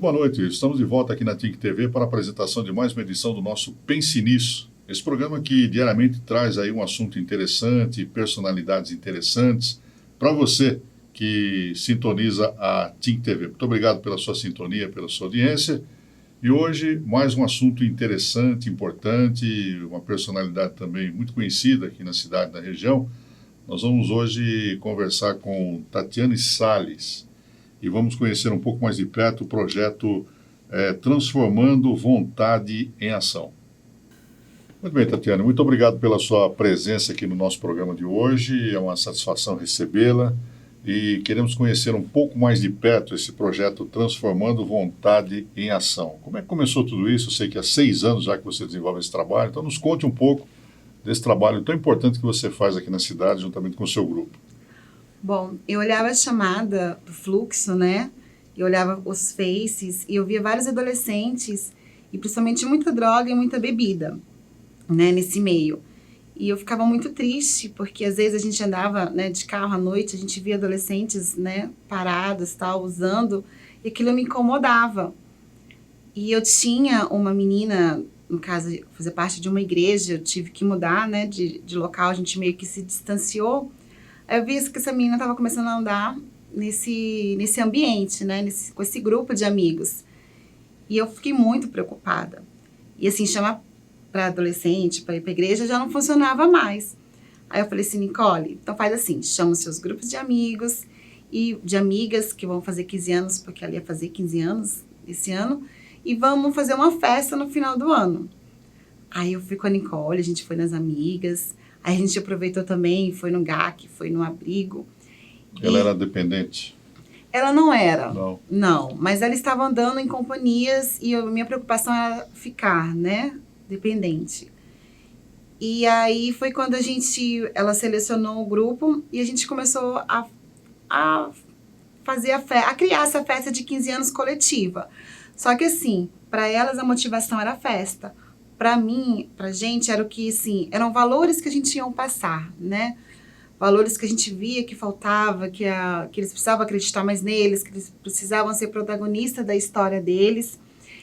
boa noite. Estamos de volta aqui na TIC TV para a apresentação de mais uma edição do nosso Pense Nisso. Esse programa que diariamente traz aí um assunto interessante, personalidades interessantes para você que sintoniza a TIC TV. Muito obrigado pela sua sintonia, pela sua audiência. E hoje, mais um assunto interessante, importante, uma personalidade também muito conhecida aqui na cidade, na região. Nós vamos hoje conversar com Tatiane Salles e vamos conhecer um pouco mais de perto o projeto Transformando Vontade em Ação. Muito bem, Tatiane, muito obrigado pela sua presença aqui no nosso programa de hoje. É uma satisfação recebê-la e queremos conhecer um pouco mais de perto esse projeto Transformando Vontade em Ação. Como é que começou tudo isso? Eu sei que há 6 anos já que você desenvolve esse trabalho, então nos conte um pouco desse trabalho tão importante que você faz aqui na cidade, juntamente com o seu grupo. Bom, eu olhava a chamada do fluxo, né? Eu olhava os faces e eu via vários adolescentes, e principalmente muita droga e muita bebida, né, nesse meio. E eu ficava muito triste, porque às vezes a gente andava, né, de carro à noite, a gente via adolescentes, né, parados, tal, usando, e aquilo me incomodava. E eu tinha uma menina, no caso, fazer parte de uma igreja, eu tive que mudar, né, de local, a gente meio que se distanciou. Aí eu vi que essa menina estava começando a andar nesse ambiente, né, com esse grupo de amigos. E eu fiquei muito preocupada. E assim, chamar para adolescente, para ir para a igreja, já não funcionava mais. Aí eu falei assim, Nicole, então faz assim, chama os seus grupos de amigos e de amigas que vão fazer 15 anos, porque ela ia fazer 15 anos esse ano, e vamos fazer uma festa no final do ano. Aí eu fui com a Nicole, a gente foi nas amigas, aí a gente aproveitou também, foi no GAC, foi no abrigo. Ela era dependente? Ela não era. Não, mas ela estava andando em companhias e minha preocupação era ficar, né, dependente. E aí foi quando ela selecionou o grupo e a gente começou a fazer a criar essa festa de 15 anos coletiva. Só que assim, para elas a motivação era a festa. Para mim, pra gente, era o que, assim, eram valores que a gente ia passar, né? Valores que a gente via que faltava, que eles precisavam acreditar mais neles, que eles precisavam ser protagonistas da história deles.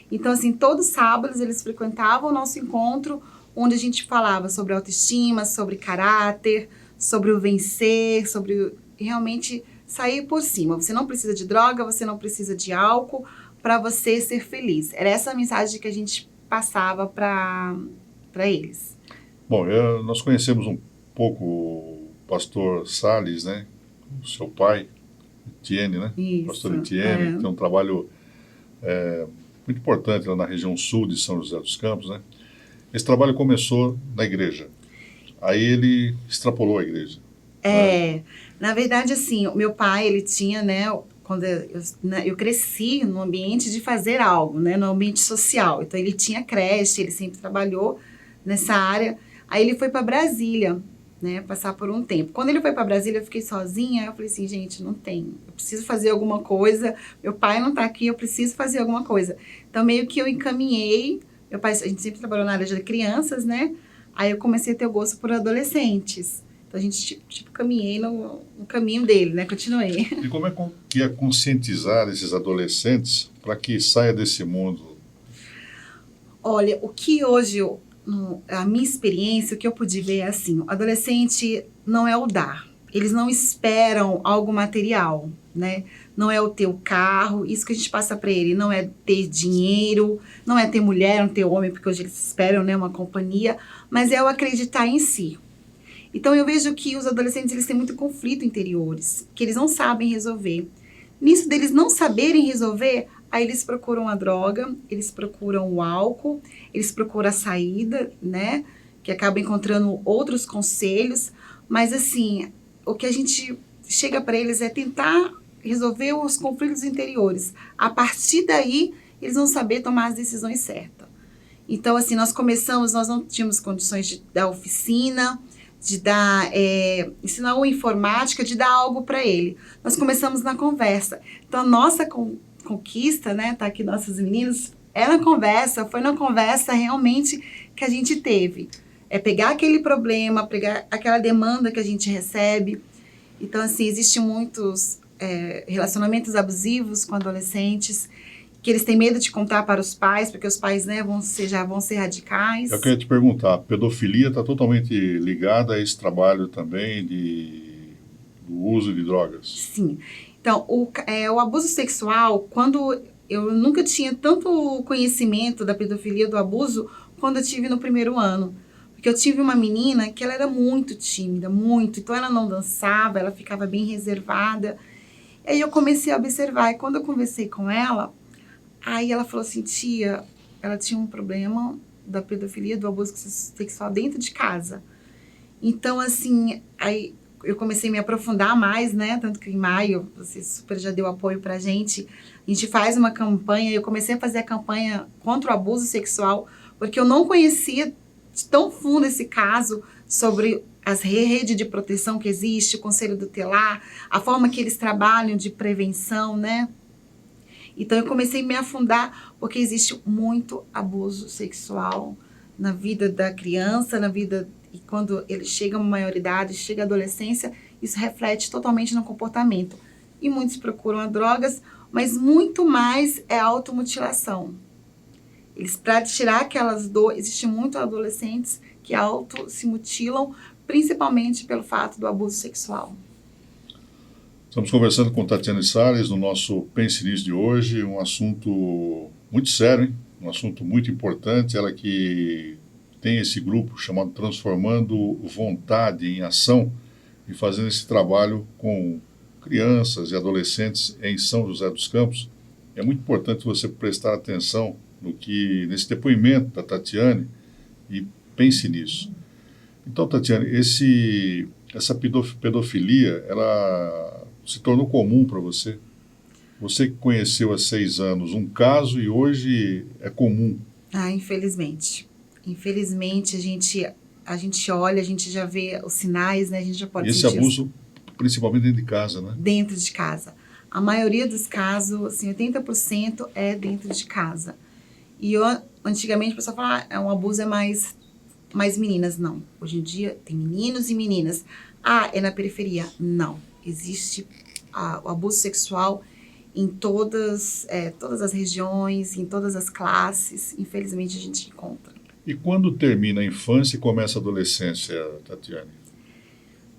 Então, assim, todos os sábados eles frequentavam o nosso encontro, onde a gente falava sobre autoestima, sobre caráter, sobre o vencer, sobre realmente sair por cima. Você não precisa de droga, você não precisa de álcool para você ser feliz. Era essa a mensagem que a gente passava para eles. Bom, nós conhecemos um pouco o pastor Salles, né? O seu pai, Etienne, né? Isso, pastor Etienne, que tem um trabalho muito importante lá na região sul de São José dos Campos, né? Esse trabalho começou na igreja. Aí ele extrapolou a igreja. Na verdade, assim, o meu pai, ele tinha, né, quando eu cresci no ambiente de fazer algo, né, no ambiente social. Então, ele tinha creche, ele sempre trabalhou nessa área. Aí ele foi para Brasília, né, passar por um tempo. Quando ele foi para Brasília, eu fiquei sozinha. Eu falei assim, gente, não tem. Eu preciso fazer alguma coisa. Meu pai não está aqui, eu preciso fazer alguma coisa. Então, meio que eu encaminhei. Meu pai, a gente sempre trabalhou na área de crianças, né? Aí eu comecei a ter o gosto por adolescentes. Então, a gente, caminhei no caminho dele, né? Continuei. E como é que é conscientizar esses adolescentes para que saia desse mundo? Olha, o que hoje, a minha experiência, o que eu pude ver é assim, o adolescente não é o dar. Eles não esperam algo material, né? Não é o ter o carro, isso que a gente passa para ele, não é ter dinheiro, não é ter mulher, não ter homem, porque hoje eles esperam, né, uma companhia, mas é o acreditar em si. Então eu vejo que os adolescentes eles têm muito conflito interiores, que eles não sabem resolver. Nisso deles não saberem resolver, aí eles procuram a droga, eles procuram o álcool, eles procuram a saída, né? Que acaba encontrando outros conselhos, mas assim, o que a gente chega para eles é tentar resolver os conflitos interiores. A partir daí, eles vão saber tomar as decisões certas. Então, assim, nós não tínhamos condições de dar oficina, de dar, ensinar uma informática, de dar algo para ele. Nós começamos na conversa. Então, a nossa conquista, né, tá aqui nossos meninos, foi na conversa realmente que a gente teve. É pegar aquele problema, pegar aquela demanda que a gente recebe. Então, assim, existem muitos relacionamentos abusivos com adolescentes, que eles têm medo de contar para os pais, porque os pais, né, já vão ser radicais. Eu queria te perguntar, a pedofilia está totalmente ligada a esse trabalho também do uso de drogas? Sim. Então, o abuso sexual, quando eu nunca tinha tanto conhecimento da pedofilia, do abuso, quando eu tive no primeiro ano. Porque eu tive uma menina que ela era muito tímida, muito. Então, ela não dançava, ela ficava bem reservada. E aí eu comecei a observar. E quando eu conversei com ela, aí ela falou assim, tia, ela tinha um problema da pedofilia, do abuso sexual dentro de casa. Então, assim, aí eu comecei a me aprofundar mais, né? Tanto que em maio, você super já deu apoio pra gente. A gente faz uma campanha, eu comecei a fazer a campanha contra o abuso sexual, porque eu não conhecia tão fundo esse caso sobre as redes de proteção que existe, o Conselho Tutelar, a forma que eles trabalham de prevenção, né? Então, eu comecei a me afundar, porque existe muito abuso sexual na vida da criança, e quando ele chega a uma maioridade, chega à adolescência, isso reflete totalmente no comportamento. E muitos procuram as drogas, mas muito mais é a automutilação. Para tirar aquelas dores, existe muito adolescentes que se mutilam, principalmente pelo fato do abuso sexual. Estamos conversando com Tatiane Salles no nosso Pense Nisso de hoje, um assunto muito sério, hein? Um assunto muito importante, ela que tem esse grupo chamado Transformando Vontade em Ação e fazendo esse trabalho com crianças e adolescentes em São José dos Campos. É muito importante você prestar atenção nesse depoimento da Tatiane e pense nisso. Então, Tatiane, essa pedofilia, ela se tornou comum para você? Você que conheceu há 6 anos um caso e hoje é comum. Infelizmente. Infelizmente, a gente olha, a gente já vê os sinais, né? A gente já pode sentir. E esse abuso, principalmente dentro de casa, né? Dentro de casa. A maioria dos casos, assim, 80% é dentro de casa. E antigamente o pessoal falava, um abuso é mais meninas. Não. Hoje em dia tem meninos e meninas. É na periferia. Não. Existe o abuso sexual em todas as regiões, em todas as classes. Infelizmente a gente encontra. E quando termina a infância e começa a adolescência, Tatiane?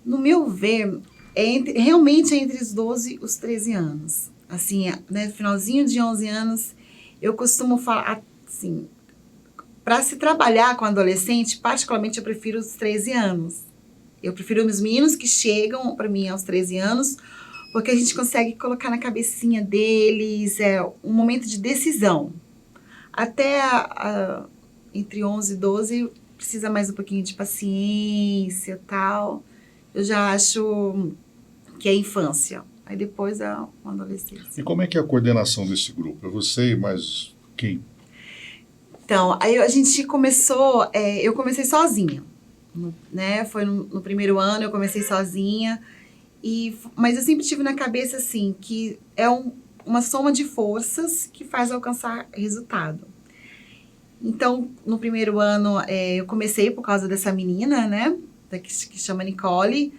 No meu ver, realmente é entre os 12 e os 13 anos. Assim, né, finalzinho de 11 anos, eu costumo falar, assim, para se trabalhar com adolescente, particularmente eu prefiro os 13 anos. Eu prefiro os meninos que chegam para mim aos 13 anos, porque a gente consegue colocar na cabecinha deles um momento de decisão. Até entre 11 e 12 precisa mais um pouquinho de paciência e tal. Eu já acho que é infância. Aí depois é uma adolescência. E como é que é a coordenação desse grupo? É você e mais quem? Então, aí a gente começou, eu comecei sozinha, né? Foi no primeiro ano, eu comecei sozinha, mas eu sempre tive na cabeça, assim, que é uma soma de forças que faz alcançar resultado. Então, no primeiro ano, eu comecei por causa dessa menina, né? Que chama Nicole.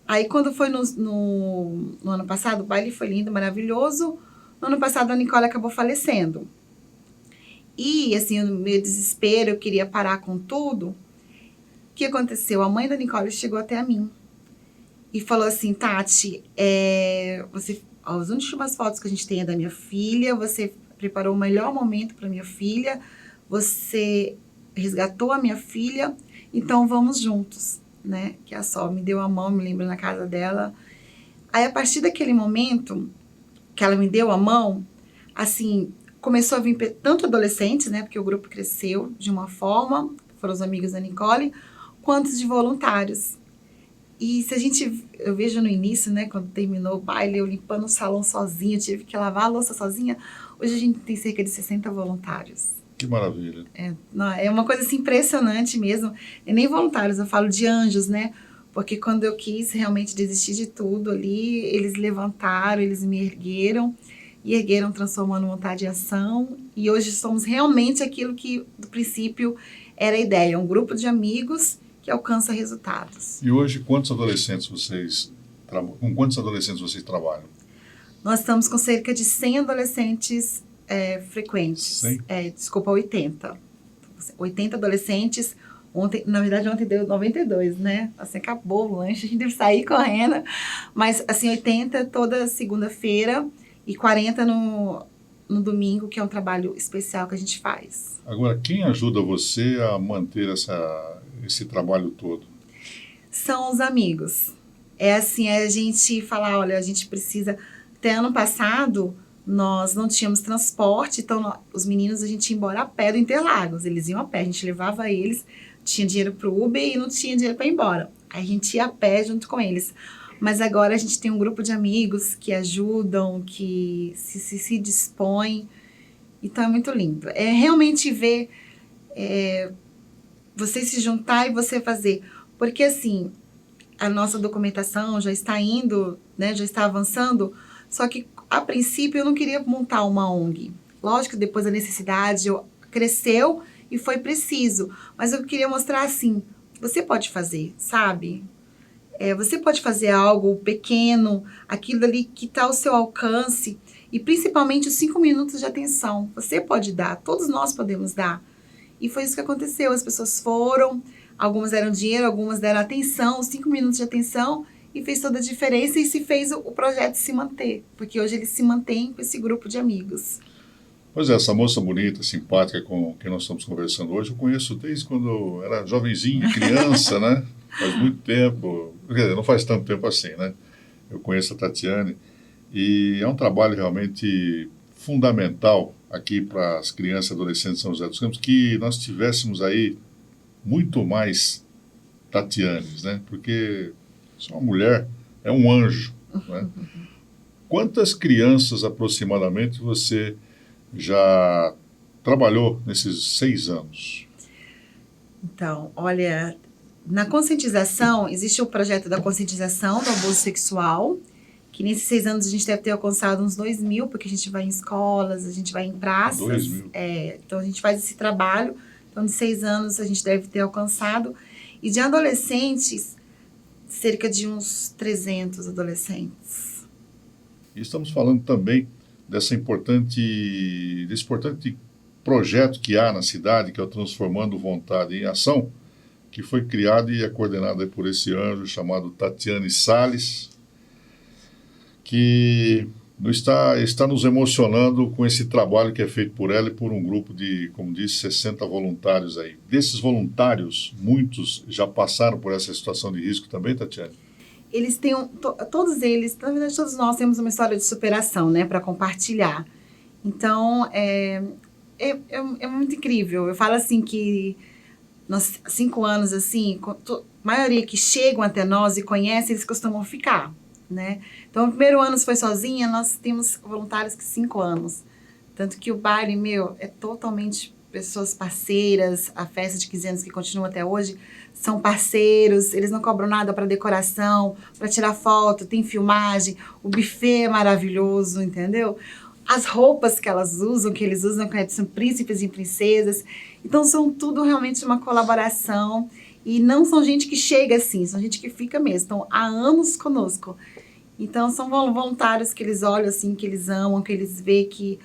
Aí, quando foi no ano passado, o baile foi lindo, maravilhoso. No ano passado, a Nicole acabou falecendo. E, assim, no meu desespero, eu queria parar com tudo. O que aconteceu? A mãe da Nicole chegou até a mim e falou assim, Tati, as últimas fotos que a gente tem é da minha filha, você preparou o melhor momento para minha filha, você resgatou a minha filha, então vamos juntos, né? Que a Sol me deu a mão, me lembro na casa dela. Aí, a partir daquele momento que ela me deu a mão, assim, começou a vir tanto adolescentes, né? Porque o grupo cresceu de uma forma, foram os amigos da Nicole, quanto de voluntários. E eu vejo no início, né? Quando terminou o baile, eu limpando o salão sozinha, tive que lavar a louça sozinha. Hoje a gente tem cerca de 60 voluntários. Que maravilha. É uma coisa assim, impressionante mesmo. E nem voluntários, eu falo de anjos, né? Porque quando eu quis realmente desistir de tudo ali, eles levantaram, eles me ergueram, transformando vontade em ação. E hoje somos realmente aquilo que, do princípio, era a ideia. Um grupo de amigos que alcança resultados. E hoje, com quantos adolescentes vocês trabalham? Nós estamos com cerca de 100 adolescentes frequentes. Sim. Desculpa, 80. 80 adolescentes. Ontem deu 92, né? Assim, acabou o lanche, a gente deve sair correndo. Mas, assim, 80 toda segunda-feira e 40 no domingo, que é um trabalho especial que a gente faz. Agora, quem ajuda você a manter esse trabalho todo? São os amigos. Assim, a gente falar, olha, a gente precisa... Até ano passado, nós não tínhamos transporte, então os meninos, a gente ia embora a pé do Interlagos. Eles iam a pé, a gente levava eles, tinha dinheiro para o Uber e não tinha dinheiro para ir embora. Aí a gente ia a pé junto com eles. Mas agora a gente tem um grupo de amigos que ajudam, que se dispõem. Então é muito lindo. É realmente ver você se juntar e você fazer. Porque assim, a nossa documentação já está indo, né, já está avançando, só que a princípio eu não queria montar uma ONG. Lógico que depois a necessidade cresceu e foi preciso, mas eu queria mostrar assim, você pode fazer, sabe? Você pode fazer algo pequeno, aquilo ali que está ao seu alcance, e principalmente os 5 minutos de atenção. Você pode dar, todos nós podemos dar. E foi isso que aconteceu, as pessoas foram, algumas deram dinheiro, algumas deram atenção, os 5 minutos de atenção, e fez toda a diferença e se fez o projeto se manter, porque hoje ele se mantém com esse grupo de amigos. Pois é, essa moça bonita, simpática com quem nós estamos conversando hoje, eu conheço desde quando eu era jovenzinho, criança, né? Faz muito tempo, quer dizer, não faz tanto tempo assim, né? Eu conheço a Tatiane e é um trabalho realmente fundamental aqui para as crianças e adolescentes de São José dos Campos, que nós tivéssemos aí muito mais Tatianes, né? Porque se uma mulher é um anjo, né? Quantas crianças aproximadamente você já trabalhou nesses 6 anos? Então, olha, na conscientização, existe o projeto da conscientização do abuso sexual, que nesses 6 anos a gente deve ter alcançado uns 2.000, porque a gente vai em escolas, a gente vai em praças. 2.000. Então a gente faz esse trabalho. Então, de 6 anos a gente deve ter alcançado. E de adolescentes, cerca de uns 300 adolescentes. E estamos falando também desse importante projeto que há na cidade, que é o Transformando Vontade em Ação, que foi criado e é coordenado por esse anjo chamado Tatiane Salles, que está nos emocionando com esse trabalho que é feito por ela e por um grupo de, como disse, 60 voluntários aí. Desses voluntários, muitos já passaram por essa situação de risco também, Tatiane? Eles têm, todos eles, na verdade todos nós temos uma história de superação, né, para compartilhar. Então, é muito incrível. Eu falo assim que nós, 5 anos, assim, a maioria que chegam até nós e conhecem, eles costumam ficar, né? Então, o primeiro ano foi sozinha, nós temos voluntários que 5 anos. Tanto que o baile, é totalmente pessoas parceiras, a festa de 15 anos que continua até hoje, são parceiros, eles não cobram nada para decoração, para tirar foto, tem filmagem, o buffet é maravilhoso, entendeu? As roupas que eles usam, que são príncipes e princesas. Então, são tudo realmente uma colaboração. E não são gente que chega assim, são gente que fica mesmo. Estão há anos conosco. Então, são voluntários que eles olham assim, que eles amam, que eles veem que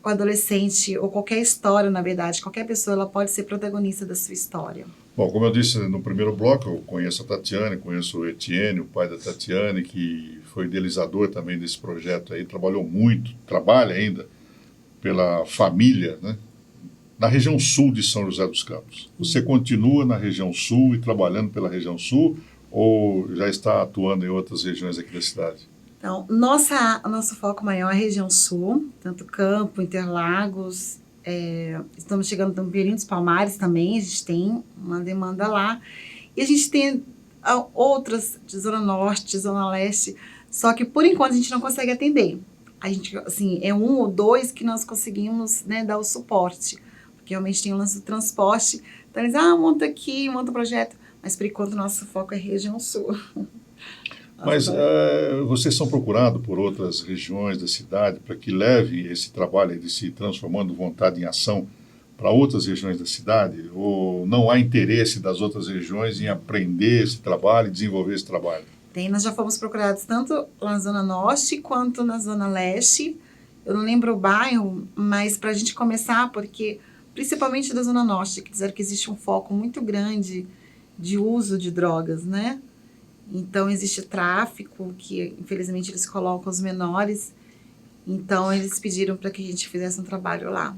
o adolescente, ou qualquer história, na verdade, qualquer pessoa, ela pode ser protagonista da sua história. Bom, como eu disse no primeiro bloco, eu conheço a Tatiane, conheço o Etienne, o pai da Tatiane, que foi idealizador também desse projeto aí, trabalhou muito, trabalha ainda pela família, né? Na região sul de São José dos Campos. Você continua na região sul e trabalhando pela região sul ou já está atuando em outras regiões aqui da cidade? Então, nosso foco maior é a região sul, tanto Campo, Interlagos, estamos chegando no Perim dos Palmares também, a gente tem uma demanda lá. E a gente tem outras de Zona Norte, Zona Leste, só que por enquanto a gente não consegue atender. A gente, assim, é 1 ou 2 que nós conseguimos, né, dar o suporte, porque realmente tem o lance do transporte. Então eles, monta aqui, monta o projeto, mas por enquanto o nosso foco é região sul. Mas vocês são procurados por outras regiões da cidade para que levem esse trabalho de se transformando vontade em ação para outras regiões da cidade? Ou não há interesse das outras regiões em aprender esse trabalho e desenvolver esse trabalho? Nós já fomos procurados tanto lá na Zona Norte quanto na Zona Leste. Eu não lembro o bairro, mas para a gente começar, porque principalmente da Zona Norte, que disseram que existe um foco muito grande de uso de drogas, né? Então, existe tráfico, que infelizmente eles colocam os menores. Então, eles pediram para que a gente fizesse um trabalho lá.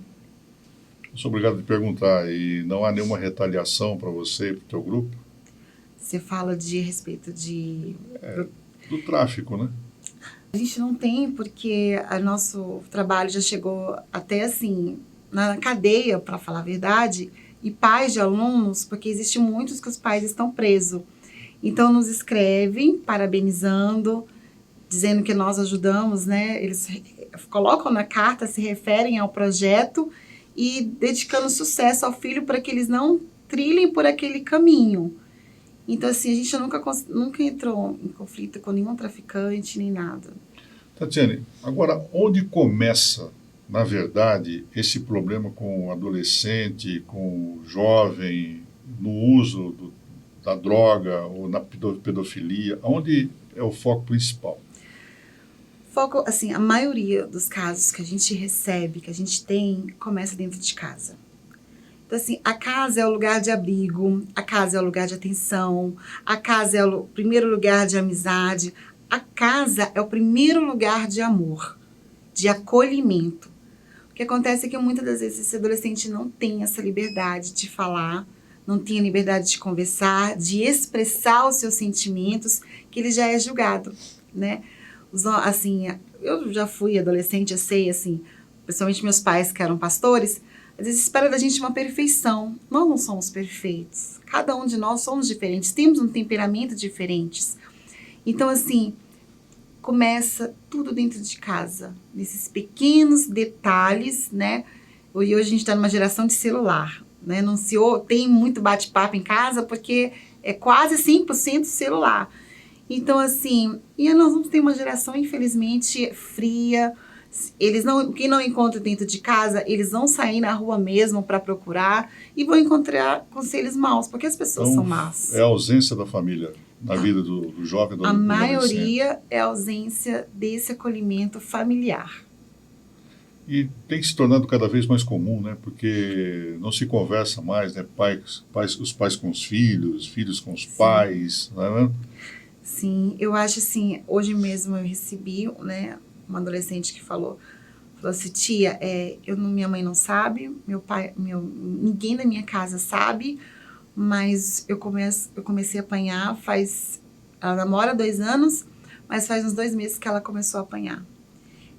Sou obrigado a te perguntar, e não há nenhuma retaliação para você e para o teu grupo? Você fala de respeito de... Do tráfico, né? A gente não tem, porque o nosso trabalho já chegou até assim, na cadeia, para falar a verdade, e pais de alunos, porque existe muitos que os pais estão presos. Então, nos escrevem, parabenizando, dizendo que nós ajudamos, né? Eles colocam na carta, se referem ao projeto e dedicando sucesso ao filho para que eles não trilhem por aquele caminho. Então, assim, a gente nunca entrou em conflito com nenhum traficante, nem nada. Tatiane, agora, onde começa, na verdade, esse problema com o adolescente, com o jovem, no uso da droga ou na pedofilia? Onde é o foco principal? Foco, assim, a maioria dos casos que a gente recebe, que a gente tem, começa dentro de casa. Então, assim, a casa é o lugar de abrigo, a casa é o lugar de atenção, a casa é o primeiro lugar de amizade, a casa é o primeiro lugar de amor, de acolhimento. O que acontece é que muitas das vezes esse adolescente não tem essa liberdade de falar, não tem a liberdade de conversar, de expressar os seus sentimentos, que ele já é julgado, né? Assim, eu já fui adolescente, eu sei, assim, principalmente meus pais que eram pastores, às vezes espera da gente uma perfeição. Nós não somos perfeitos. Cada um de nós somos diferentes, temos um temperamento diferentes. Então, assim, começa tudo dentro de casa, nesses pequenos detalhes, né? E hoje a gente está numa geração de celular, né? Não se tem muito bate-papo em casa porque é quase 100% celular. Então, assim, e nós vamos ter uma geração, infelizmente, fria. Quem não encontra dentro de casa, eles vão sair na rua mesmo para procurar e vão encontrar conselhos maus, porque as pessoas são más. É a ausência da família na vida do jovem, do adolescente. A maioria é a ausência desse acolhimento familiar. E tem se tornado cada vez mais comum, né? Porque não se conversa mais, né? Os pais com os filhos com os pais, não é? Sim, eu acho assim, hoje mesmo eu recebi, né, uma adolescente que falou assim, tia, minha mãe não sabe, meu pai, ninguém da minha casa sabe, mas eu comecei a apanhar ela namora 2 anos, mas faz uns 2 meses que ela começou a apanhar.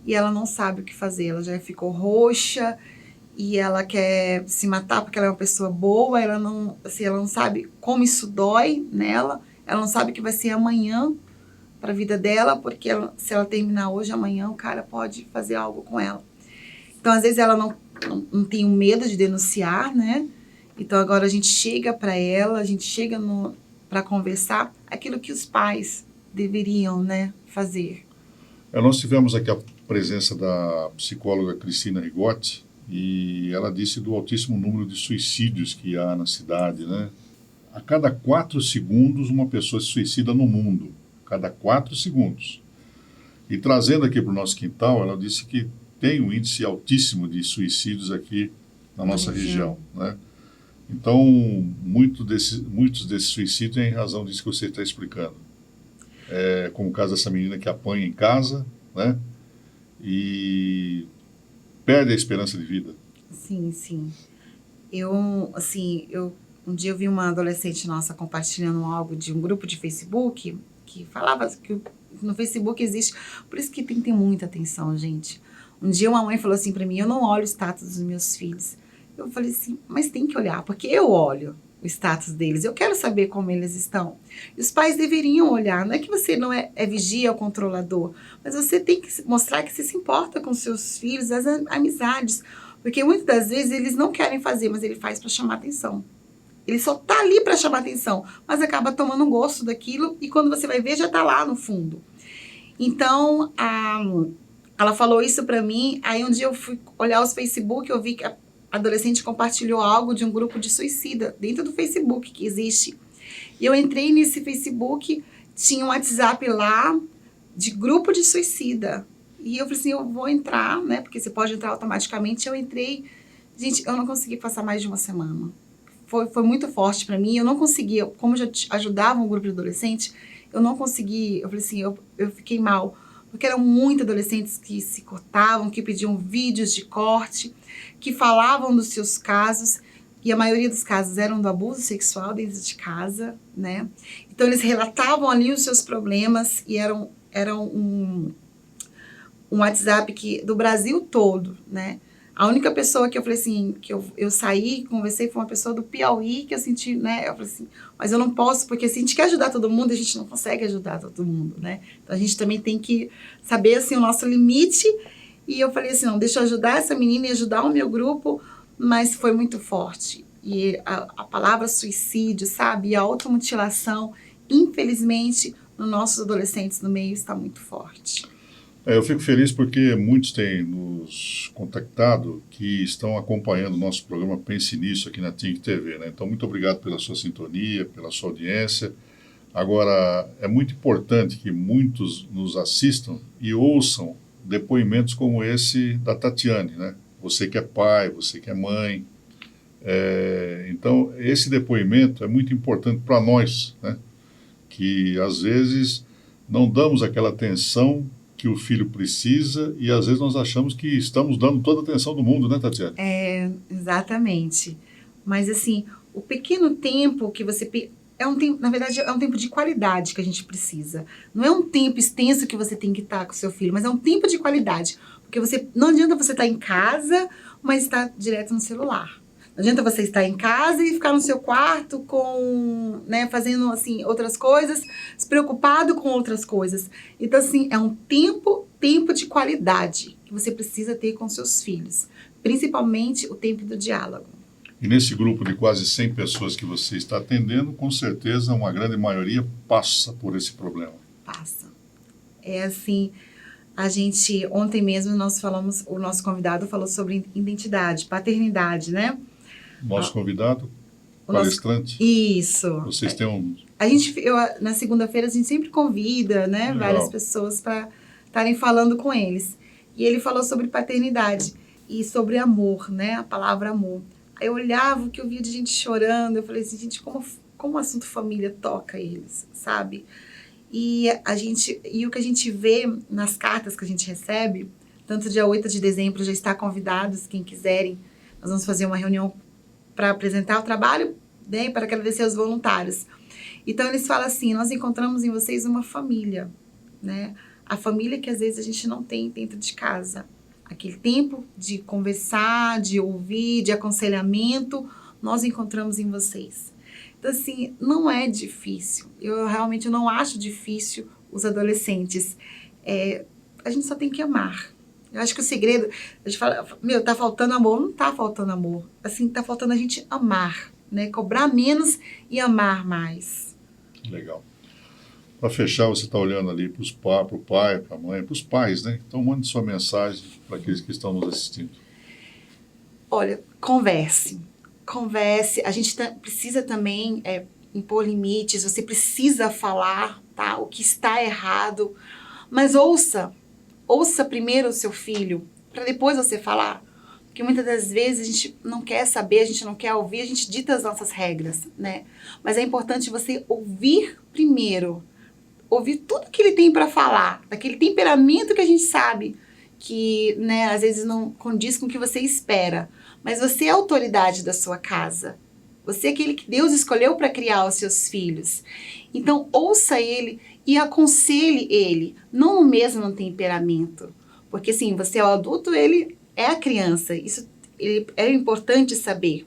E ela não sabe o que fazer, ela já ficou roxa e ela quer se matar porque ela é uma pessoa boa, ela não sabe como isso dói nela, ela não sabe que vai ser amanhã para a vida dela, porque se ela terminar hoje, amanhã o cara pode fazer algo com ela. Então, às vezes, ela não tem o medo de denunciar, né? Então, agora a gente chega para ela, a gente chega para conversar aquilo que os pais deveriam, né, fazer. Nós tivemos aqui a presença da psicóloga Cristina Rigotti, e ela disse do altíssimo número de suicídios que há na cidade, né? A cada 4 segundos uma pessoa se suicida no mundo. Cada 4 segundos. E trazendo aqui para o nosso quintal, ela disse que tem um índice altíssimo de suicídios aqui na nossa região, né? Então, muitos desses suicídios é em razão disso que você está explicando. Como o caso dessa menina que apanha em casa, né? E perde a esperança de vida. Sim, sim. Um dia eu vi uma adolescente nossa compartilhando algo de um grupo de Facebook que falava que no Facebook existe... Por isso que tem que ter muita atenção, gente. Um dia uma mãe falou assim para mim, eu não olho o status dos meus filhos. Eu falei assim, mas tem que olhar, porque eu olho o status deles. Eu quero saber como eles estão. E os pais deveriam olhar. Não é que você não é vigia ou controlador, mas você tem que mostrar que você se importa com seus filhos, as amizades. Porque muitas das vezes eles não querem fazer, mas ele faz para chamar atenção. Ele só tá ali para chamar atenção, mas acaba tomando um gosto daquilo e quando você vai ver já tá lá no fundo. Então, ela falou isso para mim, aí um dia eu fui olhar os Facebook, eu vi que a adolescente compartilhou algo de um grupo de suicida dentro do Facebook que existe. E eu entrei nesse Facebook, tinha um WhatsApp lá de grupo de suicida. E eu falei assim, eu vou entrar, né? Porque você pode entrar automaticamente. Eu entrei, gente, eu não consegui passar mais de uma semana. Foi muito forte para mim. Eu não conseguia, como eu já ajudava um grupo de adolescentes, eu não consegui. Eu falei assim, eu fiquei mal. Porque eram muitos adolescentes que se cortavam, que pediam vídeos de corte, que falavam dos seus casos. E a maioria dos casos eram do abuso sexual dentro de casa, né? Então, eles relatavam ali os seus problemas e eram um WhatsApp do Brasil todo, né? A única pessoa que eu falei assim, que eu saí, conversei, foi uma pessoa do Piauí, que eu senti, né? Eu falei assim, mas eu não posso, porque se a gente quer ajudar todo mundo, a gente não consegue ajudar todo mundo, né? Então, a gente também tem que saber, assim, o nosso limite. E eu falei assim, não, deixa eu ajudar essa menina e ajudar o meu grupo, mas foi muito forte. E a palavra suicídio, sabe? E a automutilação, infelizmente, nos nossos adolescentes no meio está muito forte. Eu fico feliz porque muitos têm nos contactado que estão acompanhando o nosso programa Pense Nisso aqui na Think TV, né? Então, muito obrigado pela sua sintonia, pela sua audiência. Agora, é muito importante que muitos nos assistam e ouçam depoimentos como esse da Tatiane, né? Você que é pai, você que é mãe. Então, esse depoimento é muito importante para nós, né? Que às vezes não damos aquela atenção que o filho precisa e às vezes nós achamos que estamos dando toda a atenção do mundo, né, Tatiana? Exatamente. Mas assim, o pequeno tempo que você... É um tempo, na verdade, é um tempo de qualidade que a gente precisa. Não é um tempo extenso que você tem que estar com o seu filho, mas é um tempo de qualidade. Porque não adianta você estar em casa, mas estar direto no celular. Não adianta você estar em casa e ficar no seu quarto fazendo assim outras coisas, se preocupado com outras coisas. Então, assim, é um tempo de qualidade que você precisa ter com seus filhos. Principalmente o tempo do diálogo. E nesse grupo de quase 100 pessoas que você está atendendo, com certeza uma grande maioria passa por esse problema. Passa. É assim, ontem mesmo o nosso convidado falou sobre identidade, paternidade, né? Nosso convidado, palestrante. Isso. Vocês têm um... Na segunda-feira a gente sempre convida, né, várias pessoas para estarem falando com eles. E ele falou sobre paternidade e sobre amor, né, a palavra amor. Aí eu olhava o que eu via de gente chorando, eu falei assim, gente, como o assunto família toca eles, sabe? E o que a gente vê nas cartas que a gente recebe, tanto dia 8 de dezembro já está convidados, quem quiserem, nós vamos fazer uma reunião para apresentar o trabalho, né, para agradecer aos voluntários. Então, eles falam assim, nós encontramos em vocês uma família, né? A família que às vezes a gente não tem dentro de casa. Aquele tempo de conversar, de ouvir, de aconselhamento, nós encontramos em vocês. Então, assim, não é difícil. Eu realmente não acho difícil os adolescentes. A gente só tem que amar. Eu acho que o segredo, a gente fala, tá faltando amor. Não tá faltando amor. Assim, tá faltando a gente amar, né? Cobrar menos e amar mais. Legal. Para fechar, você está olhando ali para o pai, para a mãe, para os pais, né? Então, mande sua mensagem para aqueles que estão nos assistindo. Olha, converse. A gente precisa também impor limites. Você precisa falar, tá? O que está errado. Mas ouça primeiro o seu filho, para depois você falar. Porque muitas das vezes a gente não quer saber, a gente não quer ouvir, a gente dita as nossas regras, né? Mas é importante você ouvir primeiro. Ouvir tudo que ele tem para falar, daquele temperamento que a gente sabe que, né, às vezes não condiz com o que você espera. Mas você é a autoridade da sua casa. Você é aquele que Deus escolheu para criar os seus filhos. Então, ouça ele e aconselhe ele, não no mesmo temperamento. Porque, assim, você é o adulto, ele é a criança. Isso é importante saber.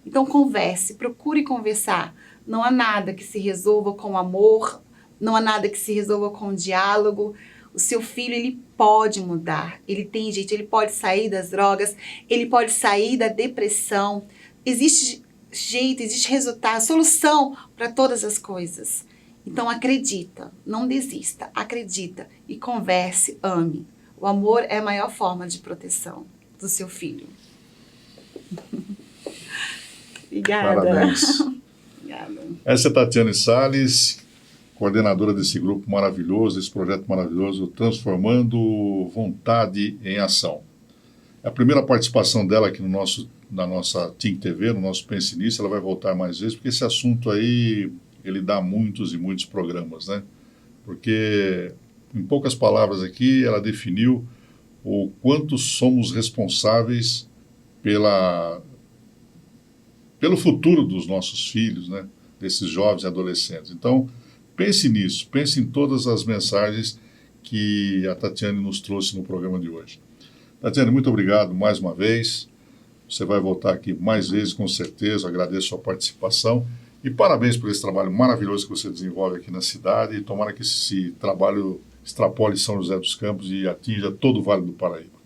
Então, converse, procure conversar. Não há nada que se resolva com amor, não há nada que se resolva com diálogo. O seu filho, ele pode mudar. Ele tem jeito, ele pode sair das drogas, ele pode sair da depressão. Existe jeito, existe resultado, solução para todas as coisas. Então acredita, não desista, acredita e converse, ame. O amor é a maior forma de proteção do seu filho. Obrigada. Parabéns. Obrigada. Essa é a Tatiane Salles, coordenadora desse grupo maravilhoso, desse projeto maravilhoso, Transformando Vontade em Ação. É a primeira participação dela aqui na nossa Think TV, no nosso Pense Nisso. Ela vai voltar mais vezes, porque esse assunto aí, ele dá muitos e muitos programas, né? Porque, em poucas palavras aqui, ela definiu o quanto somos responsáveis pelo futuro dos nossos filhos, né? Desses jovens e adolescentes. Então, pense nisso, pense em todas as mensagens que a Tatiane nos trouxe no programa de hoje. Tatiane, muito obrigado mais uma vez. Você vai voltar aqui mais vezes, com certeza. Agradeço a sua participação. E parabéns por esse trabalho maravilhoso que você desenvolve aqui na cidade. E tomara que esse trabalho extrapole São José dos Campos e atinja todo o Vale do Paraíba.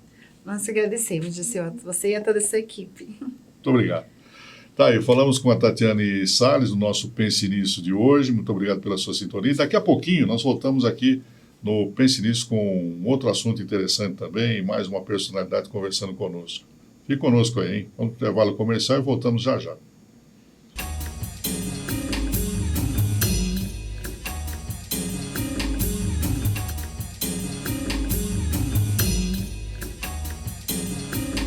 Nós agradecemos, Dirceu, você e a toda a sua equipe. Muito obrigado. Tá aí, falamos com a Tatiane Salles, no nosso Pense Nisso de hoje. Muito obrigado pela sua sintonia. Daqui a pouquinho nós voltamos aqui no Pense Nisso com um outro assunto interessante também, e mais uma personalidade conversando conosco. Fique conosco aí, hein? Vamos para o intervalo comercial e voltamos já já.